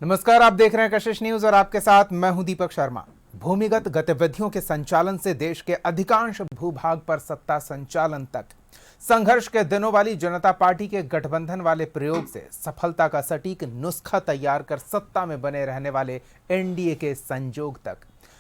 नमस्कार, आप देख रहे हैं कशिश न्यूज और आपके साथ मैं हूं दीपक शर्मा। भूमिगत गतिविधियों के संचालन से देश के अधिकांश भूभाग पर सत्ता संचालन तक संघर्ष के दिनों वाली जनता पार्टी के गठबंधन वाले प्रयोग से सफलता का सटीक नुस्खा तैयार कर सत्ता में बने रहने वाले एनडीए के संजोग तक,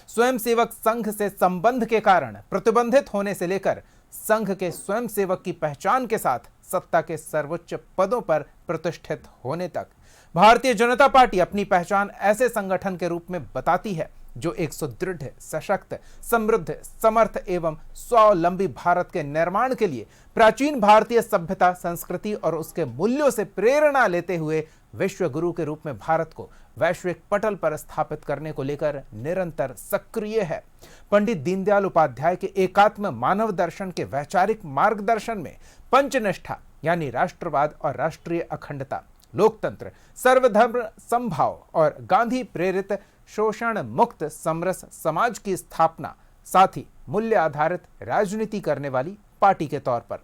स्वयंसेवक संघ से संबंध के कारण प्रतिबंधित होने से लेकर संघ के स्वयंसेवक की पहचान के साथ सत्ता के सर्वोच्च पदों पर प्रतिष्ठित होने तक, भारतीय जनता पार्टी अपनी पहचान ऐसे संगठन के रूप में बताती है जो एक सुदृढ़, सशक्त, समृद्ध, समर्थ एवं स्वावलंबी भारत के निर्माण के लिए प्राचीन भारतीय सभ्यता, संस्कृति और उसके मूल्यों से प्रेरणा लेते हुए विश्व गुरु के रूप में भारत को वैश्विक पटल पर स्थापित करने को लेकर निरंतर सक्रिय है। पंडित दीनदयाल उपाध्याय के एकात्म मानव दर्शन के वैचारिक मार्गदर्शन में पंचनिष्ठा यानी राष्ट्रवाद और राष्ट्रीय अखंडता, लोकतंत्र, सर्वधर्म समभाव और गांधी प्रेरित शोषण मुक्त समरस समाज की स्थापना, साथ ही मूल्य आधारित राजनीति करने वाली पार्टी के तौर पर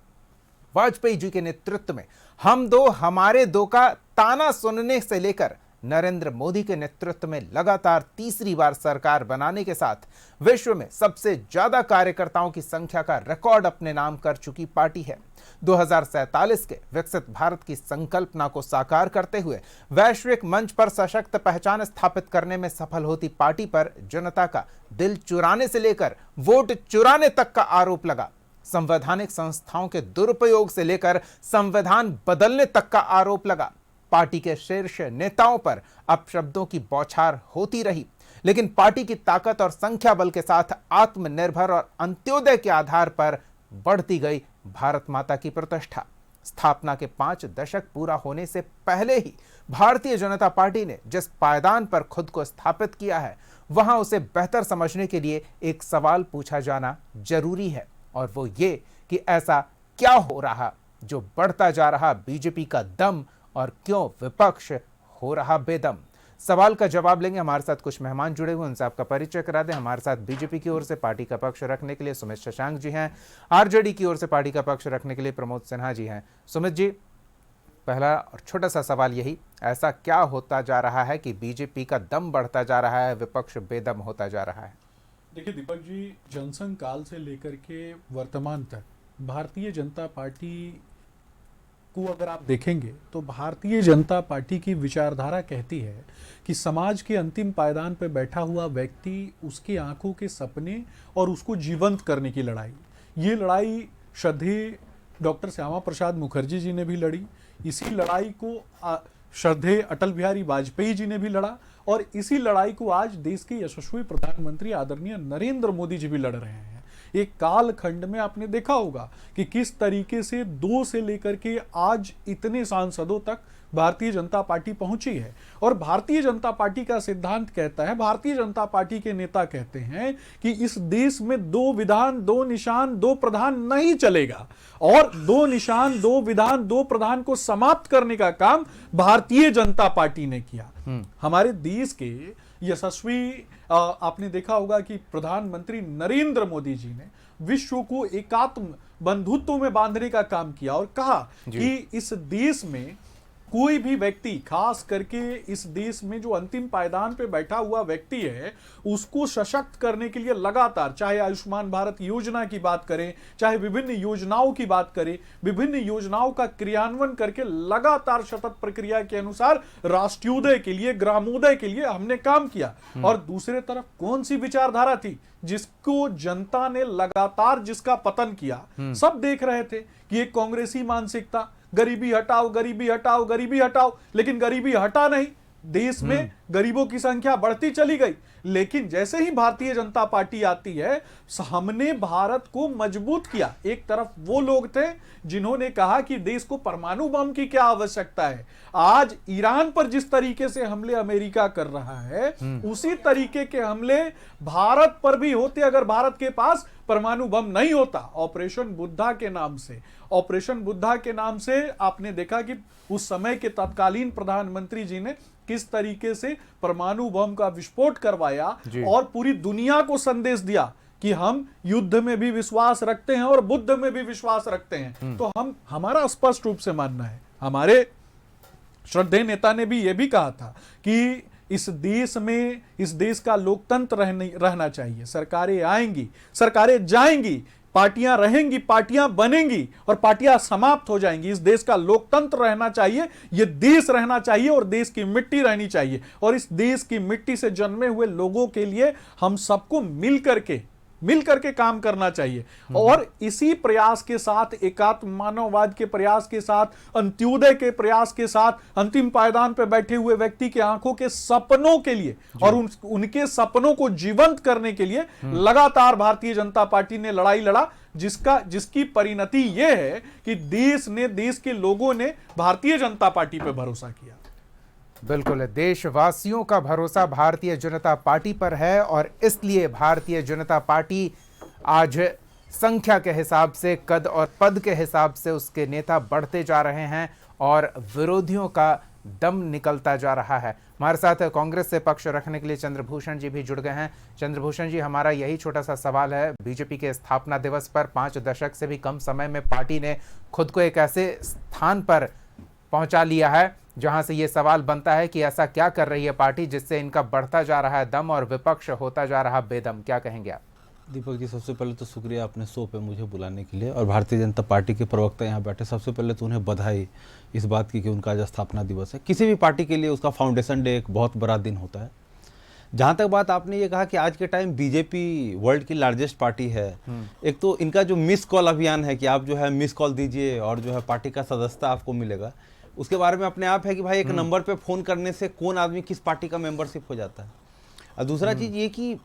वाजपेयी जी के नेतृत्व में हम दो हमारे दो का ताना सुनने से लेकर नरेंद्र मोदी के नेतृत्व में लगातार तीसरी बार सरकार बनाने के साथ विश्व में सबसे ज्यादा कार्यकर्ताओं की संख्या का रिकॉर्ड अपने नाम कर चुकी पार्टी है। 2047 के विकसित भारत की संकल्पना को साकार करते हुए वैश्विक मंच पर सशक्त पहचान स्थापित करने में सफल होती पार्टी पर जनता का दिल चुराने से लेकर वोट चुराने तक का आरोप लगा। संवैधानिक संस्थाओं के दुरुपयोग से लेकर संविधान बदलने तक का आरोप लगा। पार्टी के शीर्ष नेताओं पर अपशब्दों की बौछार होती रही, लेकिन पार्टी की ताकत और संख्या बल के साथ आत्मनिर्भर और अंत्योदय के आधार पर बढ़ती गई भारत माता की प्रतिष्ठा। स्थापना के 5 दशक पूरा होने से पहले ही भारतीय जनता पार्टी ने जिस पायदान पर खुद को स्थापित किया है, वहां उसे बेहतर समझने के लिए एक सवाल पूछा जाना जरूरी है, और वो ये कि ऐसा क्या हो रहा जो बढ़ता जा रहा बीजेपी का दम और क्यों विपक्ष हो रहा बेदम। सवाल का जवाब लेंगे। हमारे साथ कुछ मेहमान जुड़े हुए, उनसे आपका परिचय करा दें। हमारे साथ बीजेपी की ओर से पार्टी का पक्ष रखने के लिए सुमित शशांक जी हैं, आरजेडी की ओर से पार्टी का पक्ष रखने के लिए प्रमोद सिन्हा जी हैं। सुमित जी, पहला और छोटा सा सवाल यही, ऐसा क्या होता जा रहा है कि बीजेपी का दम बढ़ता जा रहा है, विपक्ष बेदम होता जा रहा है? देखिए दीपक जी, जनसंघ काल से लेकर के वर्तमान तक भारतीय जनता पार्टी को अगर आप देखेंगे तो भारतीय जनता पार्टी की विचारधारा कहती है कि समाज के अंतिम पायदान पर बैठा हुआ व्यक्ति, उसकी आंखों के सपने और उसको जीवंत करने की लड़ाई, ये लड़ाई श्रद्धेय डॉक्टर श्यामा प्रसाद मुखर्जी जी ने भी लड़ी। इसी लड़ाई को श्रद्धेय अटल बिहारी वाजपेयी जी ने भी लड़ा, और इसी लड़ाई को आज देश के यशस्वी प्रधानमंत्री आदरणीय नरेंद्र मोदी जी भी लड़ रहे हैं। एक काल खंड में आपने देखा होगा कि किस तरीके से 2 से लेकर के आज इतने सांसदों तक भारतीय जनता पार्टी पहुंची है। और भारतीय जनता पार्टी का सिद्धांत कहता है, भारतीय जनता पार्टी के नेता कहते हैं कि इस देश में 2 विधान 2 निशान 2 प्रधान नहीं चलेगा, और 2 निशान 2 विधान 2 प्रधान को समाप्त करने का काम भारतीय जनता पार्टी ने किया। हमारे देश के यशस्वी आपने देखा होगा कि प्रधानमंत्री नरेंद्र मोदी जी ने विश्व को एकात्म बंधुत्व में बांधने का काम किया और कहा कि इस देश में कोई भी व्यक्ति, खास करके इस देश में जो अंतिम पायदान पे बैठा हुआ व्यक्ति है, उसको सशक्त करने के लिए लगातार, चाहे आयुष्मान भारत योजना की बात करें, चाहे विभिन्न योजनाओं की बात करें, विभिन्न योजनाओं का क्रियान्वयन करके लगातार सतत प्रक्रिया के अनुसार राष्ट्रीयोदय के लिए, ग्रामोदय के लिए हमने काम किया। और दूसरे तरफ कौन सी विचारधारा थी जिसको जनता ने लगातार, जिसका पतन किया? सब देख रहे थे कि एक कांग्रेसी मानसिकता, गरीबी हटाओ, गरीबी हटाओ, गरीबी हटाओ, लेकिन गरीबी हटा नहीं, देश में गरीबों की संख्या बढ़ती चली गई। लेकिन जैसे ही भारतीय जनता पार्टी आती है, हमने भारत को मजबूत किया। एक तरफ वो लोग थे जिन्होंने कहा कि देश को परमाणु बम की क्या आवश्यकता है। आज ईरान पर जिस तरीके से हमले अमेरिका कर रहा है, उसी तरीके के हमले भारत पर भी होते अगर भारत के पास परमाणु बम नहीं होता। ऑपरेशन बुद्धा के नाम से, ऑपरेशन बुद्धा के नाम से आपने देखा कि उस समय के तत्कालीन प्रधानमंत्री जी ने किस तरीके से परमाणु बम का विस्फोट करवाया और पूरी दुनिया को संदेश दिया कि हम युद्ध में भी विश्वास रखते हैं और बुद्ध में भी विश्वास रखते हैं। तो हमारा स्पष्ट रूप से मानना है, हमारे श्रद्धेय नेता ने भी ये भी कहा था कि इस देश में, इस देश का लोकतंत्र रहना चाहिए। सरकारें आएंगी, सरकारें जाएंगी, पार्टियां रहेंगी, पार्टियां बनेंगी और पार्टियां समाप्त हो जाएंगी। इस देश का लोकतंत्र रहना चाहिए, ये देश रहना चाहिए और देश की मिट्टी रहनी चाहिए। और इस देश की मिट्टी से जन्मे हुए लोगों के लिए हम सबको मिलकर के काम करना चाहिए। और इसी प्रयास के साथ, एकात्म मानववाद के प्रयास के साथ, अंत्योदय के प्रयास के साथ, अंतिम पायदान पर बैठे हुए व्यक्ति के आंखों के सपनों के लिए और उनके सपनों को जीवंत करने के लिए लगातार भारतीय जनता पार्टी ने लड़ाई लड़ा, जिसकी परिणति यह है कि देश के लोगों ने भारतीय जनता पार्टी पर भरोसा किया। बिल्कुल, देशवासियों का भरोसा भारतीय जनता पार्टी पर है और इसलिए भारतीय जनता पार्टी आज संख्या के हिसाब से, कद और पद के हिसाब से उसके नेता बढ़ते जा रहे हैं और विरोधियों का दम निकलता जा रहा है। हमारे साथ कांग्रेस से पक्ष रखने के लिए चंद्रभूषण जी भी जुड़ गए हैं। चंद्रभूषण जी, हमारा यही छोटा सा सवाल है, बीजेपी के स्थापना दिवस पर 5 दशक से भी कम समय में पार्टी ने खुद को एक ऐसे स्थान पर पहुंचा लिया है जहां से ये सवाल बनता है कि ऐसा क्या कर रही है पार्टी जिससे इनका बढ़ता जा रहा है दम और विपक्ष होता जा रहा बेदम। क्या कहेंगे आप? दीपक जी, सबसे पहले तो शुक्रिया अपने शो पे मुझे बुलाने के लिए, और भारतीय जनता पार्टी के प्रवक्ता यहाँ बैठे, सबसे पहले तो उन्हें बधाई इस बात की कि उनका आज स्थापना दिवस है। किसी भी पार्टी के लिए उसका फाउंडेशन डे एक बहुत बड़ा दिन होता है। जहाँ तक बात आपने ये कहा कि आज के टाइम बीजेपी वर्ल्ड की लार्जेस्ट पार्टी है, एक तो इनका जो मिस कॉल अभियान है कि आप जो है मिस कॉल दीजिए और जो है पार्टी का सदस्यता आपको मिलेगा, उसके बारे में अपने आप है कि भाई एक नंबर पे फ़ोन करने से कौन आदमी किस पार्टी का मेंबरशिप हो जाता है। और दूसरा चीज़ ये कि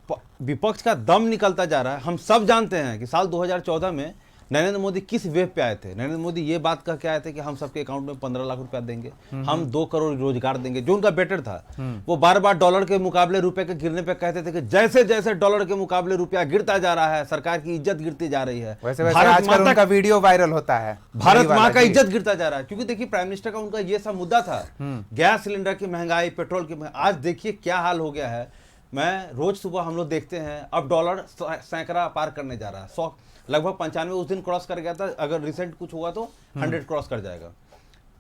विपक्ष का दम निकलता जा रहा है। हम सब जानते हैं कि साल 2014 में नरेंद्र मोदी किस वेव पे आए थे। नरेंद्र मोदी ये बात कह के आए थे कि हम सबके अकाउंट में 15 लाख रुपया देंगे, हम 2 करोड़ रोजगार देंगे, जो उनका बेटर था। वो बार बार डॉलर के मुकाबले रुपए के गिरने पे कहते थे कि जैसे जैसे डॉलर के मुकाबले रुपया गिरता जा रहा है, सरकार की इज्जत गिरती जा रही है। वैसे आजकल उनका वीडियो वायरल होता है, भारत माँ का इज्जत गिरता जा रहा है। क्योंकि देखिए, प्राइम मिनिस्टर का उनका ये सब मुद्दा था, गैस सिलेंडर की महंगाई, पेट्रोल की महंगाई। आज देखिए क्या हाल हो गया है। मैं रोज सुबह हम लोग देखते हैं, अब डॉलर सैकड़ा पार करने जा रहा है। 100 लगभग 95 उस दिन क्रॉस कर गया था। अगर रिसेंट कुछ हुआ तो 100 क्रॉस कर जाएगा।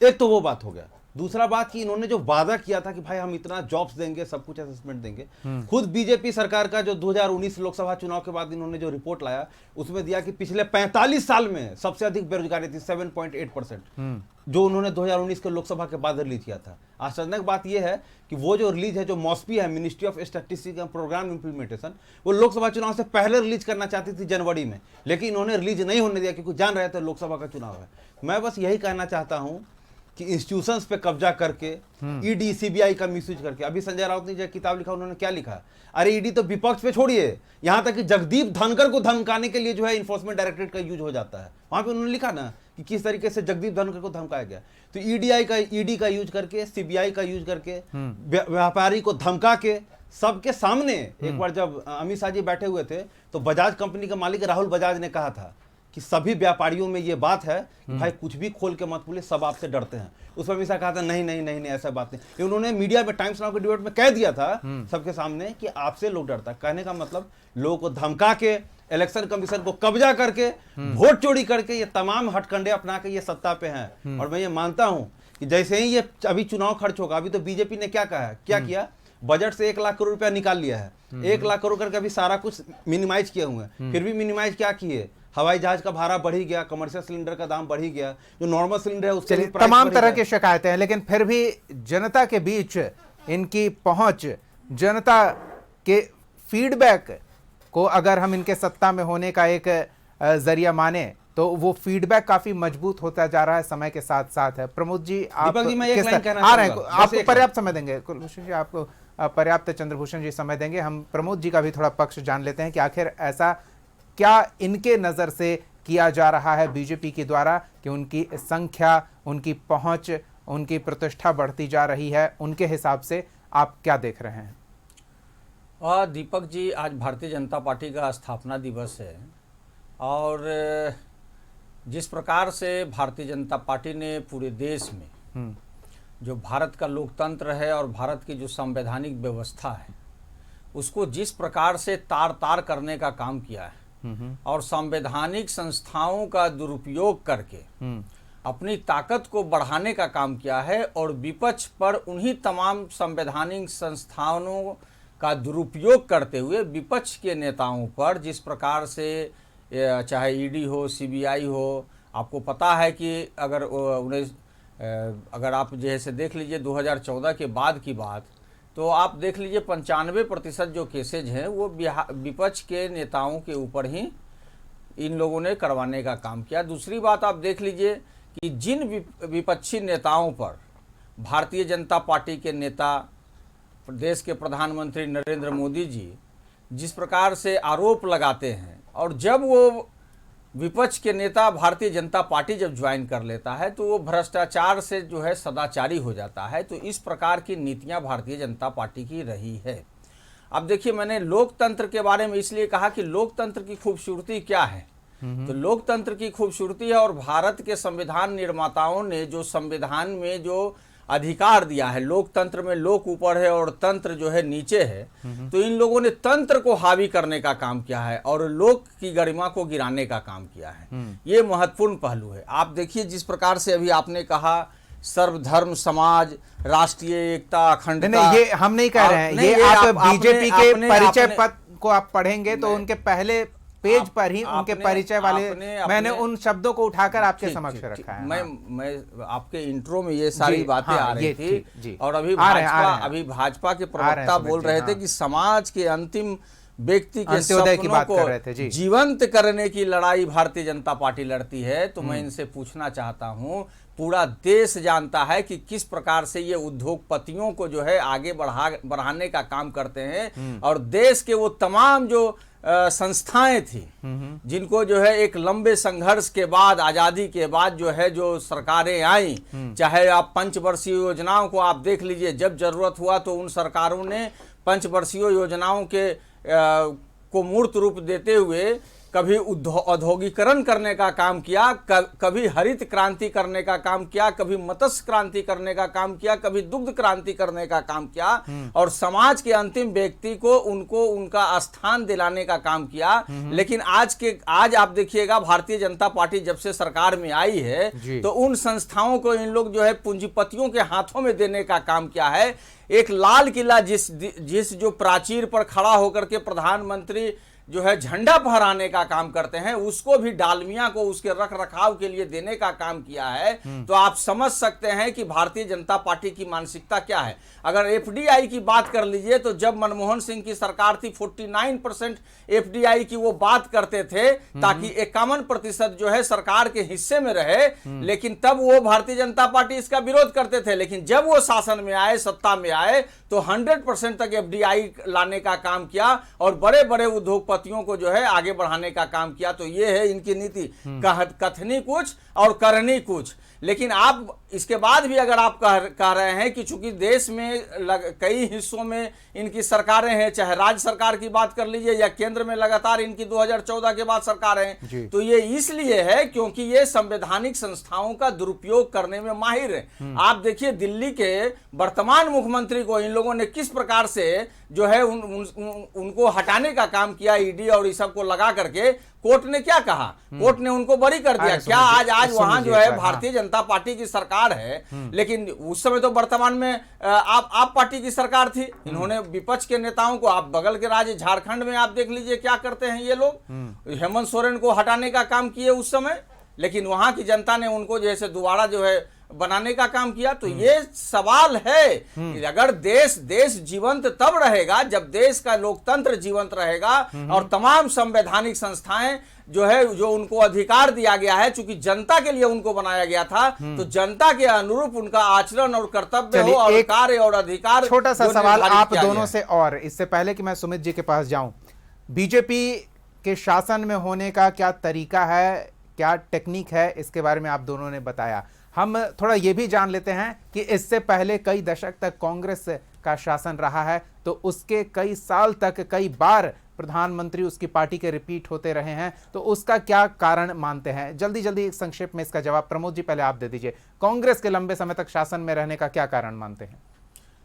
एक तो वो बात हो गया। दूसरा बात कि इन्होंने जो वादा किया था कि भाई हम इतना जॉब्स देंगे, सब कुछ असेसमेंट देंगे, खुद बीजेपी सरकार का जो 2019 लोकसभा चुनाव के बाद इन्होंने जो रिपोर्ट लाया उसमें दिया कि पिछले 45 साल में सबसे अधिक बेरोजगारी थी, 7.8%, जो उन्होंने 2019 के लोकसभा के बाद रिलीज किया था। आश्चर्यजनक बात यह है कि वो जो रिलीज है, जो मॉस्पी है, ministry of statistics and programme implementation, वो लोकसभा चुनाव से पहले रिलीज करना चाहती थी जनवरी में, लेकिन इन्होंने रिलीज नहीं होने दिया क्योंकि जान रहे थे लोकसभा का चुनाव है। मैं बस यही कहना चाहता हूं कि इंस्टीट्यूशंस पे कब्जा करके, ईडी सीबीआई का मिसयूज करके, अभी संजय राउत ने जो किताब लिखा, उन्होंने क्या लिखा? अरे ईडी तो विपक्ष पे छोड़िए, यहां तक कि जगदीप धनखड़ को धमकाने के लिए जो है इन्फोर्समेंट डायरेक्टरेट का यूज हो जाता है। वहां पे उन्होंने लिखा ना कि किस तरीके से जगदीप धनखड़ को धमकाया गया। तो ईडी का यूज करके, सीबीआई का यूज करके, व्यापारी को धमका के, सबके सामने एक बार जब अमित शाह जी बैठे हुए थे तो बजाज कंपनी के मालिक राहुल बजाज ने कहा था कि सभी व्यापारियों में ये बात है कि भाई कुछ भी खोल के मत बोले, सब आपसे डरते हैं। उस पर हमेशा कहा था नहीं नहीं नहीं नहीं ऐसा बात नहीं। उन्होंने मीडिया में टाइम्स नाउ के डिबेट में कह दिया था सबके सामने कि आपसे लोग डरता है। कहने का मतलब लोगों को धमका के, इलेक्शन कमीशन को कब्जा करके, वोट चोरी करके, ये तमाम हटकंडे अपना के ये सत्ता पे हैं। और मैं ये मानता हूं कि जैसे ही ये अभी चुनाव खर्च होगा, अभी तो बीजेपी ने क्या कहा है, क्या किया, बजट से 1 लाख करोड़ रुपया निकाल लिया है। 1 लाख करोड़ करके अभी सारा कुछ मिनिमाइज किए हुए हैं। फिर भी मिनिमाइज क्या किए, हवाई जहाज का भाड़ा बढ़ ही गया, कमर्शियल सिलेंडर का दाम बढ़ ही गया, जो नॉर्मल सिलेंडर है उसके तमाम तरह की शिकायतें हैं, लेकिन फिर भी जनता के बीच इनकी पहुंच, जनता के फीडबैक को अगर हम इनके सत्ता में होने का एक जरिया माने तो वो फीडबैक काफी मजबूत होता जा रहा है समय के साथ साथ है। प्रमोद जी, आप आ रहे हैं, आपको पर्याप्त समय देंगे, कुलभूषण जी आपको पर्याप्त, चंद्रभूषण जी समय देंगे। हम प्रमोद जी का भी थोड़ा पक्ष जान लेते हैं कि आखिर ऐसा क्या इनके नजर से किया जा रहा है बीजेपी के द्वारा कि उनकी संख्या, उनकी पहुंच, उनकी प्रतिष्ठा बढ़ती जा रही है। उनके हिसाब से आप क्या देख रहे हैं? दीपक जी, आज भारतीय जनता पार्टी का स्थापना दिवस है और जिस प्रकार से भारतीय जनता पार्टी ने पूरे देश में जो भारत का लोकतंत्र है और भारत की जो संवैधानिक व्यवस्था है उसको जिस प्रकार से तार तार करने का काम किया है और संवैधानिक संस्थाओं का दुरुपयोग करके अपनी ताकत को बढ़ाने का काम किया है और विपक्ष पर उन्हीं तमाम संवैधानिक संस्थानों का दुरुपयोग करते हुए विपक्ष के नेताओं पर जिस प्रकार से चाहे ईडी हो, सीबीआई हो, आपको पता है कि अगर आप जैसे देख लीजिए 2014 के बाद की बात, तो आप देख लीजिए 95% जो केसेज हैं वो विपक्ष के नेताओं के ऊपर ही इन लोगों ने करवाने का काम किया। दूसरी बात आप देख लीजिए कि जिन विपक्षी नेताओं पर भारतीय जनता पार्टी के नेता, देश के प्रधानमंत्री नरेंद्र मोदी जी जिस प्रकार से आरोप लगाते हैं, और जब वो विपक्ष के नेता भारतीय जनता पार्टी जब ज्वाइन कर लेता है तो वो भ्रष्टाचार से जो है सदाचारी हो जाता है। तो इस प्रकार की नीतियां भारतीय जनता पार्टी की रही है। अब देखिए, मैंने लोकतंत्र के बारे में इसलिए कहा कि लोकतंत्र की खूबसूरती क्या है। तो लोकतंत्र की खूबसूरती है, और भारत के संविधान निर्माताओं ने जो संविधान में जो अधिकार दिया है, लोकतंत्र में लोक ऊपर है और तंत्र जो है नीचे है, तो इन लोगों ने तंत्र को हावी करने का काम किया है और लोक की गरिमा को गिराने का काम किया है। ये महत्वपूर्ण पहलू है। आप देखिए जिस प्रकार से अभी आपने कहा सर्वधर्म समाज, राष्ट्रीय एकता, अखंडता, ये हम नहीं कह रहे हैं, ये आप बीजेपी के परिचय पत्र को आप पढ़ेंगे तो उनके पहले पेज पर ही उनके परिचय वाले मैंने उन शब्दों को उठाकर आपके समक्ष रखा है। मैं आपके इंट्रो में ये सारी बातें आ रही थी, और अभी भाजपा के प्रवक्ता बोल रहे थे कि समाज के अंतिम व्यक्ति के सपनों को जीवंत करने की लड़ाई भारतीय जनता पार्टी लड़ती है। तो मैं इनसे पूछना चाहता हूं, पूरा देश जानता है कि किस प्रकार से ये उद्योगपतियों को जो है आगे बढ़ाने का काम करते हैं, और देश के वो तमाम जो संस्थाएं थी जिनको जो है एक लंबे संघर्ष के बाद, आजादी के बाद जो है जो सरकारें आई, चाहे आप पंचवर्षीय योजनाओं को आप देख लीजिए, जब जरूरत हुआ तो उन सरकारों ने पंचवर्षीय योजनाओं के को मूर्त रूप देते हुए कभी औद्योगिकरण करने का काम किया, कभी हरित क्रांति करने का काम किया, कभी मत्स्य क्रांति करने का काम किया, कभी दुग्ध क्रांति करने का काम किया, और समाज के अंतिम व्यक्ति को उनको उनका स्थान दिलाने का काम किया। लेकिन आज आप देखिएगा भारतीय जनता पार्टी जब से सरकार में आई है तो उन संस्थाओं को इन लोग जो है पूंजीपतियों के हाथों में देने का काम किया है। एक लाल किला जिस जो प्राचीर पर खड़ा होकर के प्रधानमंत्री जो है झंडा फहराने का काम करते हैं, उसको भी डालमिया को उसके रख रखाव के लिए देने का काम किया है। तो आप समझ सकते हैं कि भारतीय जनता पार्टी की मानसिकता क्या है। अगर एफडीआई की बात कर लीजिए तो जब मनमोहन सिंह की सरकार थी 49% एफडीआई की वो बात करते थे ताकि 51% जो है सरकार के हिस्से में रहे, लेकिन तब वो भारतीय जनता पार्टी इसका विरोध करते थे। लेकिन जब वो शासन में आए, सत्ता में आए, तो 100% तक एफडीआई लाने का काम किया और बड़े बड़े उद्योगपतियों को जो है आगे बढ़ाने का काम किया। तो ये है इनकी नीति, कथनी कुछ और करनी कुछ। लेकिन आप इसके बाद भी अगर आप कह रहे हैं कि चूंकि देश में कई हिस्सों में इनकी सरकारें हैं, चाहे राज्य सरकार की बात कर लीजिए या केंद्र में लगातार इनकी 2014 के बाद सरकारें हैं, तो ये इसलिए है क्योंकि ये संवैधानिक संस्थाओं का दुरुपयोग करने में माहिर है। आप देखिए दिल्ली के वर्तमान मुख्यमंत्री को इन लोगों ने किस प्रकार से जो है उनको हटाने का काम किया, ईडी और इस सब को लगा करके। कोर्ट ने क्या कहा? कोर्ट ने उनको बरी कर दिया। क्या आज वहां जो है भारतीय जनता पार्टी की सरकार है, लेकिन उस समय तो वर्तमान में आप पार्टी की सरकार थी। इन्होंने विपक्ष के नेताओं को, आप बगल के राज्य झारखंड में आप देख लीजिए क्या करते हैं ये लोग। हेमंत सोरेन को हटाने का काम किए उस समय, लेकिन वहां की जनता ने उनको जैसे दोबारा जो है बनाने का काम किया। तो ये सवाल है कि अगर देश जीवंत तब रहेगा जब देश का लोकतंत्र जीवंत रहेगा और तमाम संवैधानिक संस्थाएं जो उनको अधिकार दिया गया है, चूंकि जनता के लिए उनको बनाया गया था, तो जनता के अनुरूप उनका आचरण और कर्तव्य हो और कार्य और अधिकार। छोटा सा सवाल आप दोनों से, और इससे पहले कि मैं सुमित जी के पास जाऊं, बीजेपी के शासन में होने का क्या तरीका है, क्या टेक्निक है, इसके बारे में आप दोनों ने बताया। हम थोड़ा ये भी जान लेते हैं कि इससे पहले कई दशक तक कांग्रेस का शासन रहा है, तो उसके कई साल तक कई बार प्रधानमंत्री उसकी पार्टी के रिपीट होते रहे हैं, तो उसका क्या कारण मानते हैं? जल्दी जल्दी संक्षेप में इसका जवाब प्रमोद जी पहले आप दे दीजिए। कांग्रेस के लंबे समय तक शासन में रहने का क्या कारण मानते हैं?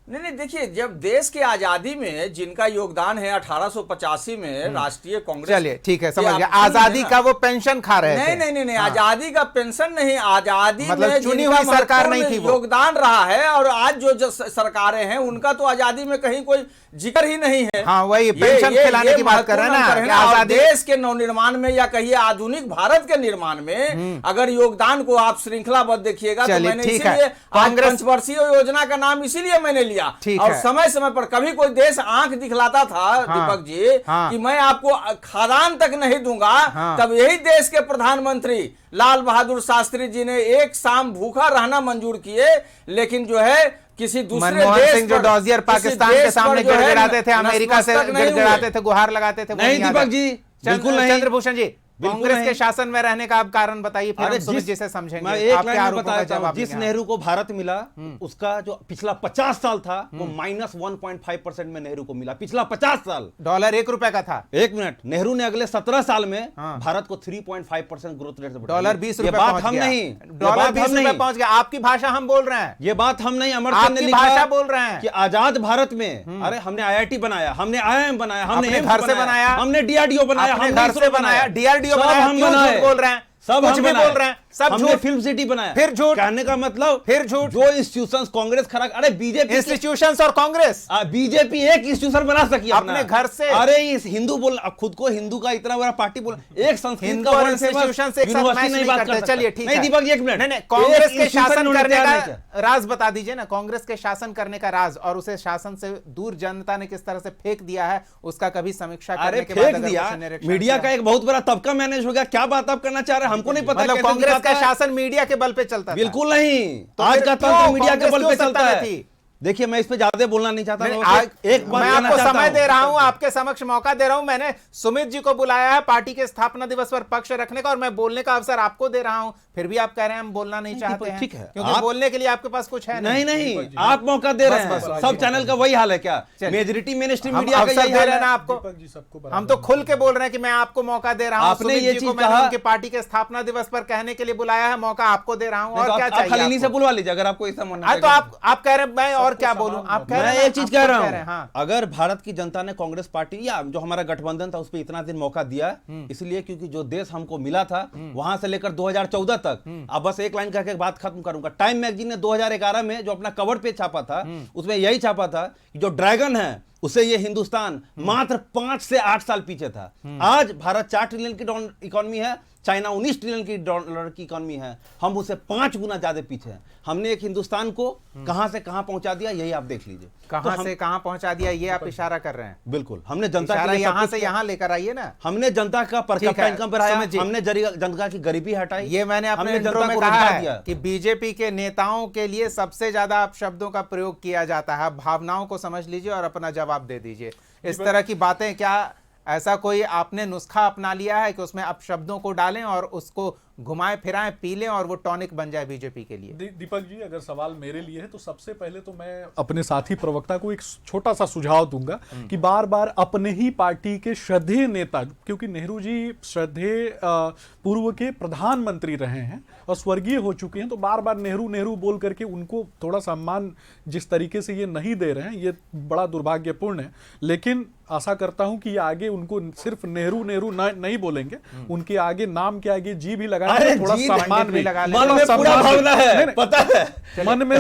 नहीं, देखिए, जब देश की आजादी में जिनका योगदान है 1885 में राष्ट्रीय कांग्रेस, चलिए ठीक है, समझ ये गया। आप सुनिए आजादी ना। का वो पेंशन खा रहे थे। नहीं, आजादी का पेंशन नहीं, आजादी मतलब में चुनी जिनका हुई सरकार नहीं थी वो। योगदान रहा है, और आज जो सरकारें हैं उनका तो आजादी में कहीं कोई जिक्र ही नहीं है। हाँ, वही पेंशन खिलाने की बात कर रहे हैं ना, कि आजादी देश के नवनिर्माण में या कहिए आधुनिक भारत के निर्माण में अगर योगदान को आप श्रृंखलाबद्ध देखिएगा, तो मैंने इसीलिए आज पंचवर्षीय योजना का नाम इसीलिए मैंने लिया। और समय समय पर कभी कोई देश आंख दिखलाता था, दीपक जी, कि मैं आपको खादान तक नहीं दूंगा, तब यही देश के प्रधानमंत्री लाल बहादुर शास्त्री जी ने एक शाम भूखा रहना मंजूर किए, लेकिन जो है किसी दूसरे मनमोहन सिंह जो डॉजियर पाकिस्तान के सामने गिड़गिड़ाते थे, अमेरिका से गिड़गिड़ाते थे, गुहार लगाते थे, नहीं दीपक जी, बिल्कुल नहीं। चंद्रभूषण जी, कांग्रेस के शासन में रहने का आप कारण बताइए, फिर हम सुमित जी से समझेंगे। मैं एक आपके लाइन में आरोपों का बताता हूं, जवाब जिस देंगे। नेहरू को भारत मिला उसका जो पिछला 50 साल था वो -1.5% में नेहरू को मिला। पिछला 50 साल डॉलर 1 रुपए का था। एक मिनट, नेहरू ने अगले 17 साल में भारत को 3.5% ग्रोथ रेट से बढ़ाया। डॉलर 20 रुपए बात पहुंच हम गया। नहीं, डॉलर 20 रुपए पहुंच गया। आपकी भाषा हम बोल रहे हैं, ये बात हम नहीं। अमर सिंह ने आपकी लिखा भाषा बोल रहे हैं कि आजाद भारत में अरे हमने IIT बनाया, हमने IIM बनाया, हमने अपने एम्स घर से बनाया, हमने DRDO बनाया, अपने हमने घर से इसरो बनाया, DRDO सब बनाया, हम क्यों बनाए, झूठ बोल रहे हैं? सब कुछ हम भी बनाए। बोल रहे हैं, सब हमने झूठ। फिल्म सिटी बनाया, फिर झूठ। कहने का मतलब फिर झूठ। जो इंस्टीट्यूशंस कांग्रेस खड़ा, अरे बीजेपी इंस्टीट्यूशंस और कांग्रेस, बीजेपी एक इंस्टीट्यूशन बना सकी अपने घर से। अरे इस हिंदू बोल, खुद को हिंदू का इतना बड़ा पार्टी बोल, एक संस्कृत हिंदू का और वर्ड फेमस इंस्टीट्यूशन से एक साथ मैच नहीं बात करते। कर चलिए ठीक है। नहीं दीपक जी, एक मिनट, नहीं, कांग्रेस एक के शासन इंस्टीट्यूशन करने तैयार नहीं का किया। राज बता दीजिए ना, कांग्रेस के शासन करने का राज, और उसे शासन से दूर जनता ने किस तरह से फेंक दिया है, उसका कभी समीक्षा अरे करने के बाद फेंक अगर दिया, कुछ निरीक्षण मीडिया किया। का एक बहुत बड़ा तबका मैनेज हो गया। क्या बात आप करना चाह रहे हैं, हमको नहीं पता। मतलब कैसे कांग्रेस दिखाता का है। शासन मीडिया के बल पे चलता था। बिल्कुल नहीं, तो आज फिर का क्यों तंत्र मीडिया के कांग्रेस बल पे क्यों चलता सत्ता में है। थी? देखिए, मैं इस पे ज्यादा बोलना नहीं चाहता, नहीं, एक बात मैं कहना आपको चाहता समय हूं। दे रहा हूं, आपके समक्ष मौका दे रहा हूं। मैंने सुमित जी को बुलाया है पार्टी के स्थापना दिवस पर पक्ष रखने का, और मैं बोलने का अवसर आपको दे रहा हूं, फिर भी आप कह रहे हैं हम बोलना नहीं चाहते हैं। ठीक है, क्योंकि आप बोलने के लिए आपके पास कुछ है नहीं, आप मौका दे रहे बस, हैं। सब चैनल का वही हाल है क्या? मेजॉरिटी मेन स्ट्रीम मीडिया का यही हाल है ना आपको। दीपक जी, सबको बराबर हम तो खुल के बोल रहे हैं कि मैं आपको मौका दे रहा हूं। आपने सुमित ये जी चीज को मैंने कहा, उनकी पार्टी के स्थापना दिवस पर कहने के लिए बुलाया है, मौका आपको दे रहा हूं। और क्या आप चाहिए खलीनी से आपको? बुलवा लीजिए अगर आपको ऐसा मानना है। तो आप कह रहे हैं मैं और क्या बोलूं? आप कह रहे मैं हैं, एक चीज कह रहा हूं, हाँ। अगर भारत की जनता ने कांग्रेस पार्टी या जो हमारा गठबंधन था उस पर इतना दिन मौका दिया, इसलिए क्योंकि जो देश हमको मिला था वहां से लेकर 2014 तक, अब बस एक लाइन कहकर बात खत्म करूंगा। टाइम मैगजीन ने 2011 में जो अपना कवर पेज छापा था, उसमें यही छापा था कि जो ड्रैगन है उससे ये हिंदुस्तान मात्र 5 से 8 साल पीछे था। आज भारत 4 ट्रिलियन की इकोनॉमी है, चाइना 19 ट्रिलियन की डॉलर की इकोनॉमी है, हम उससे 5 गुना ज्यादा पीछे हैं। हमने एक हिंदुस्तान को कहां से कहां पहुंचा दिया, यही आप देख लीजिए। कहां से कहां पहुंचा दिया, ये आप इशारा कर रहे हैं। बिल्कुल, हमने जनता के लिए यहां से यहां लेकर आइए ना। हमने जनता का पर ठीक कैपिटा है, इनकम बढ़ाया, समझिए। हमने जनता की गरीबी हटाई। ये मैंने अपने हमने इंट्रो जनता में को कहा रोजगार है दिया। कि बीजेपी के नेताओं के लिए सबसे ज्यादा आप शब्दों का प्रयोग किया जाता है। भावनाओं को समझ लीजिए और अपना जवाब दे दीजिए। इस तरह की बातें, क्या ऐसा कोई आपने नुस्खा अपना लिया है कि उसमें आप शब्दों को डालें और उसको घुमाएं फिराएं पी लें और वो टॉनिक बन जाए बीजेपी के लिए? दीपक जी, अगर सवाल मेरे लिए है तो सबसे पहले तो मैं अपने साथी प्रवक्ता को एक छोटा सा सुझाव दूंगा कि बार बार अपने ही पार्टी के श्रद्धेय नेता, क्योंकि नेहरू जी श्रद्धेय पूर्व के प्रधानमंत्री रहे हैं और स्वर्गीय हो चुके हैं, तो बार बार नेहरू नेहरू बोल करके उनको थोड़ा सम्मान जिस तरीके से ये नहीं दे रहे हैं, ये बड़ा दुर्भाग्यपूर्ण है। लेकिन आशा करता हूं कि ये आगे उनको सिर्फ नेहरू नेहरू नहीं बोलेंगे, उनके आगे नाम के आगे जी भी लगा, थोड़ा सम्मान भी लगा, मन में पूरा भावना है, पता है, मन में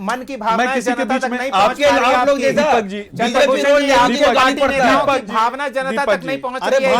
मन की भावना मैं किसी के बीच में आपके आप लोग दीपक जी, भावना जनता तक नहीं पहुंच रही है।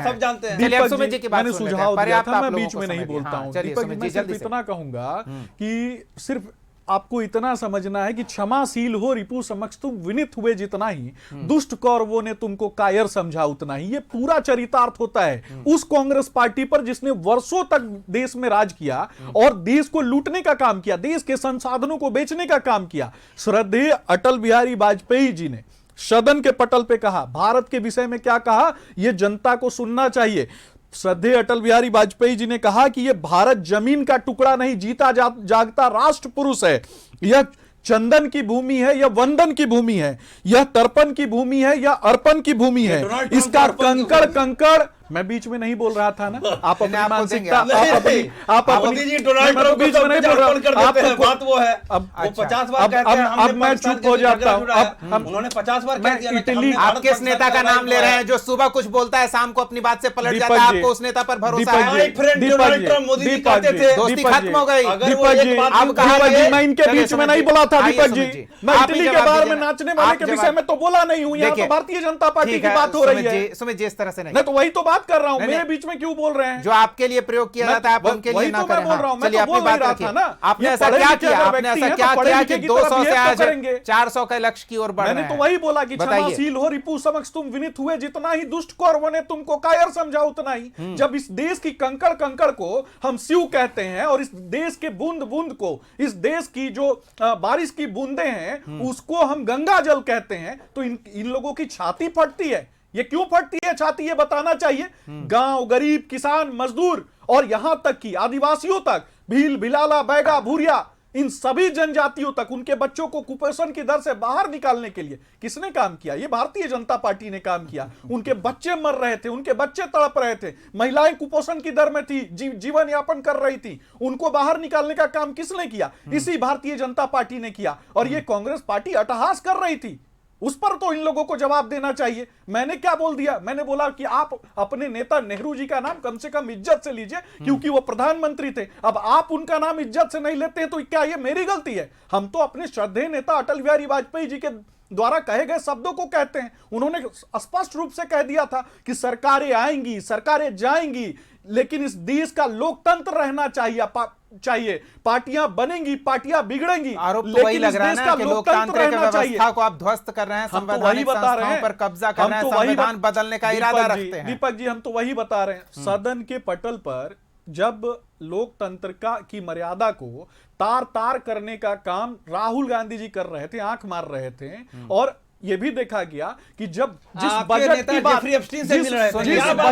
सब जानते हैं। चलिए, अब सुमित जी की बात मैंने सुन लेते हैं। सुझाव दिया पर्याप्त था, आप मैं लोगों बीच को में नहीं समय दिया। बोलता हाँ, हूं। चलिए दीपक जी, सुमित मैं जी, सिर्फ जल्दी से। इतना कहूंगा कि सिर्फ आपको इतना समझना है कि क्षमाशील हो रिपु समक्ष तुम विनित हुए जितना ही, दुष्ट कौरवों ने तुमको कायर समझा उतना ही। ये पूरा चरितार्थ होता है उस कांग्रेस पार्टी पर जिसने वर्षों तक देश में राज किया और देश को लूटने का काम किया, देश के संसाधनों को बेचने का काम किया। श्रद्धेय अटल बिहारी वाजपेयी जी ने सदन के पटल पे कहा, भारत के विषय में क्या कहा यह जनता को सुनना चाहिए। श्रद्धेय अटल बिहारी वाजपेयी जी ने कहा कि यह भारत जमीन का टुकड़ा नहीं, जीता जागता राष्ट्र पुरुष है। यह चंदन की भूमि है या वंदन की भूमि है, यह तर्पण की भूमि है या अर्पण की भूमि है। इसका कंकड़ कंकड़ मैं बीच में नहीं बोल रहा था ना, आप अपनी आपको मानसिकता, देंगे, आप अपनी मोदी जी डोनाल्ड ट्रंप बीच में नहीं बोल रहा कर देते हैं, बात वो है। अब वो 50 बार कहते हैं अब हमने मैं पाकिस्तान चुप के हो साथ जाता झगड़ा हूं। छुड़ाया। अब उन्होंने 50 बार मैं कह दिया ना कि इटली- हमने आप भारत किस पाकिस्तान नेता का लड़ाई नाम ले रहे लड़ाया। हैं जो सुबह कुछ बोलता है शाम को अपनी बात से पलट दीपक जाता है? जी, आपको उस नेता पर भरोसा दीपक है? जी, my friend Deepak Donald ji, Trump Modi ji Deepak कहते जी, थे, दोस्ती दीपक खत्म जी, हो गई। अगर वो दीपक एक जी, बात अब कहा दीपक जी, कि- मैं इनके चलिए बीच में सुमित नहीं जी, बोला था। आइए दीपक सुमित जी, जी, मैं आप ही इटली के जवाब बारे में दीजिए। नाचने वाले आप के जवाब- विषय में तो बोला नहीं हूं, यहाँ तो देखिए, भारतीय जनता पार्टी ठीक की है, बात हो रही सुमित है। जी, सुमित जी, इस तरह से नहीं। नहीं तो वही तो बात कर रहा हूँ, नहीं, मेरे नहीं। बीच में क्यों बोल रहे हैं? जो आपके लिए प्रयोग किया जाता है आप उनके लिए वही ना तो मैं करें। बोल रहा हूं, मैं चलिए तो अपनी बोल बात नहीं रहा रखिए। था ना। आपने ये ऐसा पढ़े क्या लिखे किया? अगर आपने व्यक्ति ऐसा हैं, क्या तो पढ़े किया लिखे कि की 200 तरफ से behave आज तो करेंगे। 400 के लक्ष्य की ओर बढ़ रहे मैंने तो हैं? वही बोला कि बताइए। क्षमाशील हो रिपु समक्ष तुम विनीत हुए, जितना ही दुष्ट को और बने तुमको कायर समझा उतना ही। जब इस देश की कंकड़ कंकड़ को हम शिव कहते हैं और इस देश के बूंद बूंद को, इस देश की जो बारिश की बूंदे हैं उसको हम गंगा जल कहते हैं, तो इन लोगों की छाती फटती है। ये क्यों फटती है छाती, ये बताना चाहिए। गांव, गरीब, किसान, मजदूर और यहां तक कि आदिवासियों तक, भील, भिलाला, बैगा, भूरिया, इन सभी जनजातियों तक उनके बच्चों को कुपोषण की दर से बाहर निकालने के लिए किसने काम किया? ये भारतीय जनता पार्टी ने काम किया। उनके बच्चे मर रहे थे, उनके बच्चे तड़प रहे थे, महिलाएं कुपोषण की दर में थी, जीवन यापन कर रही थी, उनको बाहर निकालने का काम किसने किया? इसी भारतीय जनता पार्टी ने किया। और ये कांग्रेस पार्टी अट्टहास कर रही थी, उस पर तो इन लोगों को जवाब देना चाहिए। मैंने क्या बोल दिया? मैंने बोला कि आप अपने नेता नेहरू जी का नाम कम से कम इज्जत से लीजिए, क्योंकि वो प्रधानमंत्री थे। अब आप उनका नाम इज्जत से नहीं लेते हैं तो क्या ये मेरी गलती है? हम तो अपने श्रद्धेय नेता अटल बिहारी वाजपेयी जी के द्वारा कहे गए शब्दों को कहते हैं। उन्होंने स्पष्ट रूप से कह दिया था कि सरकारें आएंगी, सरकारें जाएंगी, लेकिन इस देश का लोकतंत्र रहना चाहिए। पार्टियां बनेंगी, पार्टियां बिगड़ेंगी, आरोप तो वही लग रहा है ना कि लोकतांत्रिक व्यवस्था को आप ध्वस्त कर रहे हैं, हम तो वही संवैधानिक बता रहे संस्थाओं हैं, पर कब्जा कर रहे हैं, हम तो वही संविधान बदलने का इरादा रखते हैं। दीपक जी, हम तो वही बता रहे हैं। सदन के पटल पर जब लोकतंत्र की मर्यादा को तार तार करने का काम राहुल गांधी जी कर रहे थे, आंख मार रहे थे, और ये भी देखा गया कि जब जिस बजट की बात, जिस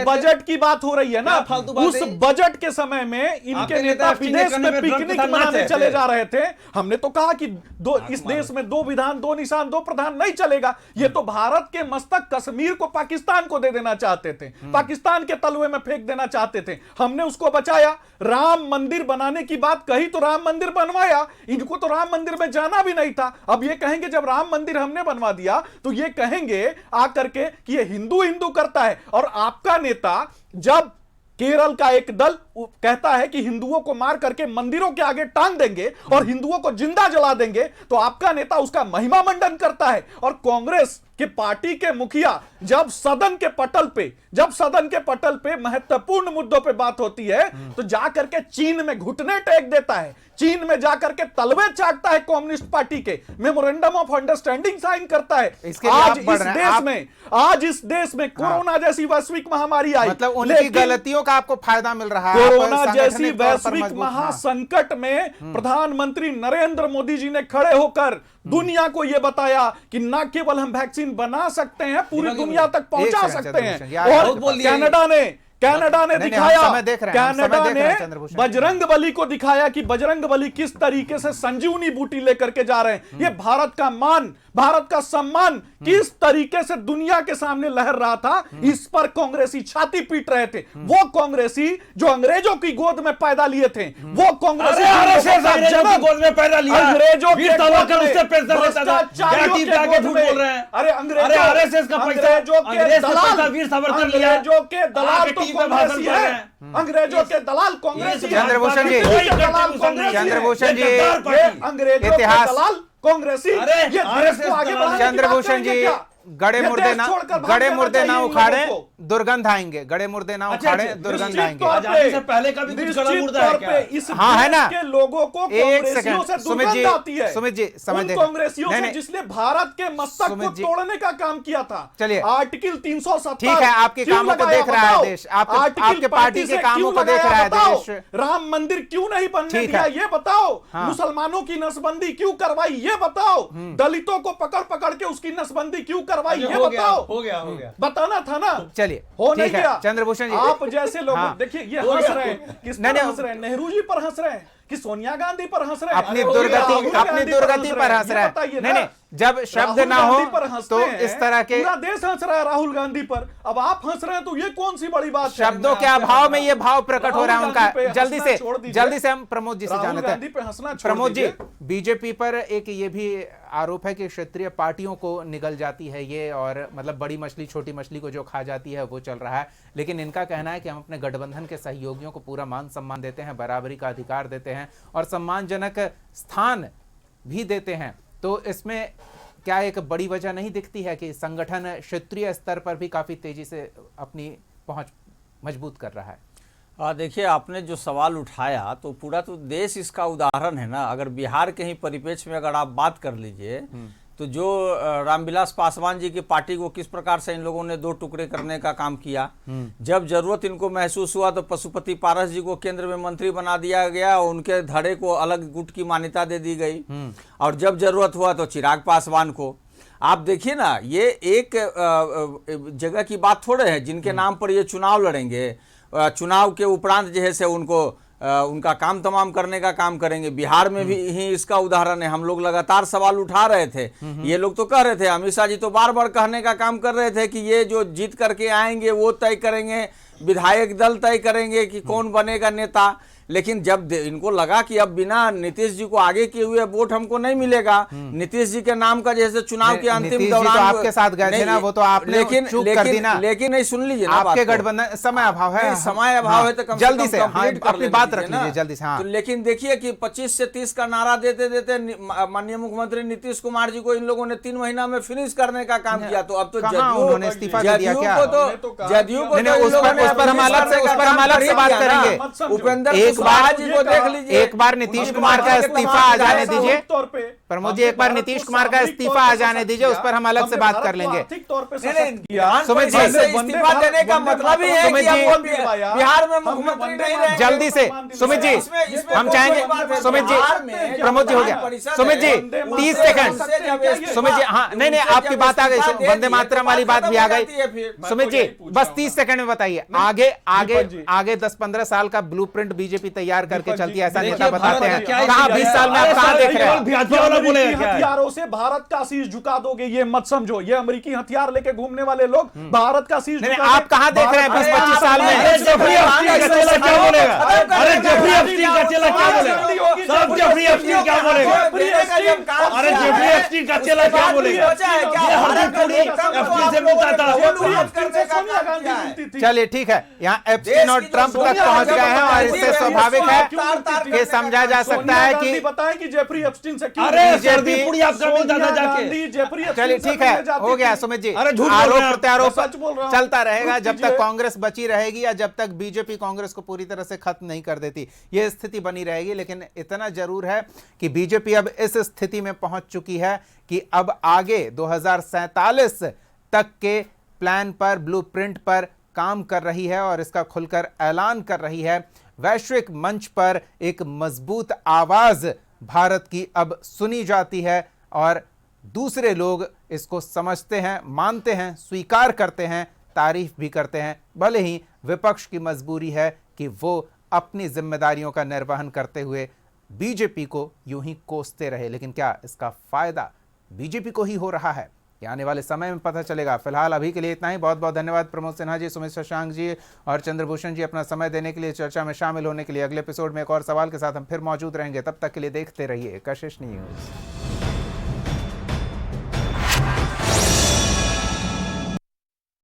बजट की बात हो रही है ना, उस बजट के समय में इनके नेता विदेश में पिकनिक मनाने चले जा रहे थे। हमने तो कहा कि इस देश में 2 विधान 2 निशान 2 प्रधान नहीं चलेगा। ये तो भारत के मस्तक कश्मीर को पाकिस्तान को दे देना चाहते थे, पाकिस्तान के तलवे में फेंक देना चाहते थे। हमने उसको बचाया। राम मंदिर बनाने की बात कही तो राम मंदिर बनवाया। इनको तो राम मंदिर में जाना भी नहीं था। अब ये कहेंगे जब राम मंदिर हमने बनवा दिया तो ये कहेंगे आकर के कि ये हिंदू हिंदू करता है। और आपका नेता जब केरल का एक दल कहता है कि हिंदुओं को मार करके मंदिरों के आगे टांग देंगे और हिंदुओं को जिंदा जला देंगे, तो आपका नेता उसका महिमा मंडन करता है। और कांग्रेस के पार्टी के मुखिया जब सदन के पटल पे महत्वपूर्ण मुद्दों पे बात होती है तो जाकर के चीन में घुटने टेक देता है, चीन में जाकर के तलवे चाटता है, कम्युनिस्ट पार्टी के मेमोरेंडम ऑफ अंडरस्टैंडिंग साइन करता है। आज इस देश में कोरोना जैसी वैश्विक महामारी आई, मतलब उनकी गलतियों का आपको फायदा मिल रहा है। कोरोना जैसी वैश्विक महासंकट में प्रधानमंत्री नरेंद्र मोदी जी ने खड़े होकर दुनिया को यह बताया कि न केवल हम वैक्सीन बना सकते हैं, पूरी दुनिया तक पहुंचा सकते हैं। और कनाडा ने दिखाया, कनाडा ने बजरंग बली को दिखाया कि बजरंग बली किस तरीके से संजीवनी बूटी लेकर के जा रहे हैं। ये भारत का मान, भारत का सम्मान किस तरीके से दुनिया के सामने लहर रहा था, इस पर कांग्रेसी छाती पीट रहे थे। वो कांग्रेसी जो अंग्रेजों की गोद में पैदा लिए थे, वो कांग्रेसी अंग्रेजों की गोद में पैदा लिया, अंग्रेजों के दलाल तो कांग्रेसी है, अंग्रेजों के दलाल कांग्रेसी। चंद्रभूषण जी, चंद्रभूषण जी, अंग्रेजों के दलाल कांग्रेसी। ये देश को आगे बढ़ाने की बात चंद्रभूषण जी, करेंगे क्या? गड़े मुर्दे ना उखाड़े, दुर्गंध आएंगे। गड़े मुर्दे ना उखाड़े, दुर्गंध आएंगे। आजादी से पहले का भी कुछ गड़ा मुर्दा है क्या? इस हाँ है ना। के लोगों को एक कांग्रेसियों से सेकंड, सुमित जी, दुर्गंध आती है। सुमित जी समझ उन दे, कांग्रेसियों से जिसने भारत के मस्तक को तोड़ने का काम किया था। चलिए, आर्टिकल 370 ठीक है, आपके कामों को देख रहा है देश, आपके पार्टी के कामों को देख रहा है देश। राम मंदिर क्यों नहीं बनने दिया ये बताओ, मुसलमानों की नसबंदी क्यों करवाई ये बताओ, दलितों को पकड़ पकड़ के उसकी नसबंदी क्यों करवाई ये बताओ। हो गया बताना था ना। चलिए, हो नहीं ठीक है, गया। चंद्रभूषण जी, आप जैसे लोग देखिए ये हंस रहे हैं, किस पर हंस रहे हैं? नेहरू जी पर हंस रहे हैं कि सोनिया गांधी पर हंस रहे हैं? अपनी दुर्गति पर हंस रहे हैं। नहीं, जब शब्द राहुल ना हो गांधी पर हंसते तो हैं, इस तरह के पूरा देश हंस रहा है राहुल गांधी पर, अब आप हंस रहे हैं तो ये कौन सी बड़ी बात है? शब्दों मैं के आपसे अभाव में हंसना- ये भाव प्रकट हो रहा है राहुल गांधी पे उनका। हंसना छोड़ दीजिए। जल्दी से हम प्रमोद जी से राहुल जानते गांधी पे हैं। हंसना छोड़ प्रमोद जी, दीजिए। बीजेपी पर एक ये भी आरोप है कि क्षेत्रीय पार्टियों को निगल जाती है ये, और मतलब बड़ी मछली छोटी मछली को जो खा जाती है वो चल रहा है। लेकिन इनका कहना है कि हम अपने गठबंधन के सहयोगियों को पूरा मान सम्मान देते हैं, बराबरी का अधिकार देते हैं और सम्मानजनक स्थान भी देते हैं। तो इसमें क्या एक बड़ी वजह नहीं दिखती है कि संगठन क्षेत्रीय स्तर पर भी काफी तेजी से अपनी पहुंच मजबूत कर रहा है? देखिए, आपने जो सवाल उठाया तो पूरा तो देश इसका उदाहरण है ना। अगर बिहार के ही परिप्रेक्ष्य में अगर आप बात कर लीजिए तो जो रामविलास पासवान जी की पार्टी को किस प्रकार से इन लोगों ने दो टुकड़े करने का काम किया, जब जरूरत इनको महसूस हुआ तो पशुपति पारस जी को केंद्र में मंत्री बना दिया गया, उनके धड़े को अलग गुट की मान्यता दे दी गई, और जब जरूरत हुआ तो चिराग पासवान को। आप देखिए ना, ये एक जगह की बात थोड़े है जिनके नाम पर ये चुनाव लड़ेंगे, चुनाव के उपरांत जो है से उनको उनका काम तमाम करने का काम करेंगे। बिहार में भी ही इसका उदाहरण है। हम लोग लगातार सवाल उठा रहे थे, ये लोग तो कह रहे थे, अमित शाह जी तो बार बार कहने का काम कर रहे थे कि ये जो जीत करके आएंगे वो तय करेंगे, विधायक दल तय करेंगे कि कौन बनेगा नेता। लेकिन जब इनको लगा कि अब बिना नीतीश जी को आगे किए हुए वोट हमको नहीं मिलेगा, नीतीश जी के नाम का जैसे चुनाव के अंतिम नीतीश जी दौरान तो आपके साथ गए थे ना, वो तो आपने चूक कर दी ना। लेकिन नहीं, सुन लीजिए ना, आपके बात को। गठबंधन समय अभाव है, नहीं, समय अभाव है तो कम जल्दी से से कम complete कर अपनी लेने बात रख दीजिए ना। लीजिए जल्दी से। हाँ, तो लेकिन देखिए कि 25 से 30 का नारा देते देते माननीय मुख्यमंत्री नीतीश कुमार जी को इन लोगों ने 3 महीना में फिनिश करने का काम किया। तो अब तो कहाँ उन्होंने इस्तीफा दे दिया क्या? जदयू को नहीं, उस पर हम अलग से बात करेंगे। उपेंद्र एक बार कुशवाहा जी को देख लीजिए, एक बार नीतीश कुमार का इस्तीफा आ जाने दीजिए। प्रमोद जी, एक बार नीतीश कुमार का इस्तीफा आ जाने दीजिए, उस पर हम अलग से बात कर लेंगे। सुमित जी, इस्तीफा देने का मतलब ही है सुमित कि जी, अब बिहार में मुख्यमंत्री नहीं रहेंगे। जल्दी से सुमित जी, हम चाहेंगे सुमित जी, प्रमोद जी हो गया। सुमित जी 30 सेकंड। सुमित जी, हाँ, नहीं नहीं, आपकी बात आ गई, वंदे मातरम वाली बात भी आ गई। सुमित जी बस 30 सेकंड में बताइए, आगे आगे आगे 10-15 साल का ब्लूप्रिंट बीजेपी तैयार करके चलती है, ऐसा नेता बताते हैं। कहां 20 साल में आप कहां देख रहे हैं? हथियारों से भारत का शीश झुका दोगे, ये मत समझो। ये अमेरिकी हथियार लेके घूमने वाले लोग भारत का शीश नहीं, झुका आप कहां देख रहे हैं 20-25 साल में? अरे जेफरी एप्स्टीन का चेला क्या बोलेगा? अरे जेफरी एप्स्टीन का चेला क्या बोलेगा? सब जेफरी एप्स्टीन क्या बोलेगा? अरे जेफरी एप्स्टीन का चेला क्या बोलेगा? ये हरदीप पुरी एप्स्टीन से मिलता था। चलिए ठीक है, यहाँ एप्स्टीन और ट्रंप तक पहुंच गए हैं और इससे स्वाभाविक है कि समझा जा सकता है कि बताएं कि जेफरी एप्स्टीन से क्यों अरे बीजेपी हरदीप पुरी आपका मिलता था जाके। चलिए ठीक है, हो गया सुमित जी। अरे झूठ बोल रहे आरोप हैं आप। प्रत्यारोप मैं सच बोल रहा हूं। चलता रहेगा रुक जब तक कीजिए। कांग्रेस बची रहेगी या जब तक बीजेपी कांग्रेस को पूरी तरह से खत्म नहीं कर देती, ये स्थिति बनी रहेगी। लेकिन इतना जरूर है कि बीजेपी अब इस स्थिति में पहुंच चुकी है कि अब आगे 2047 तक के प्लान पर, ब्लूप्रिंट पर काम कर रही है और इसका खुलकर ऐलान कर रही है। वैश्विक मंच पर एक मजबूत आवाज भारत की अब सुनी जाती है और दूसरे लोग इसको समझते हैं, मानते हैं, स्वीकार करते हैं, तारीफ भी करते हैं। भले ही विपक्ष की मजबूरी है कि वो अपनी जिम्मेदारियों का निर्वहन करते हुए बीजेपी को यूं ही कोसते रहे, लेकिन क्या इसका फायदा बीजेपी को ही हो रहा है? ये आने वाले समय में पता चलेगा। फिलहाल अभी के लिए इतना ही। बहुत बहुत धन्यवाद प्रमोद सिन्हा जी, सुमित शशांक जी और चंद्रभूषण जी अपना समय देने के लिए, चर्चा में शामिल होने के लिए। अगले एपिसोड में एक और सवाल के साथ हम फिर मौजूद रहेंगे। तब तक के लिए देखते रहिए कशिश न्यूज।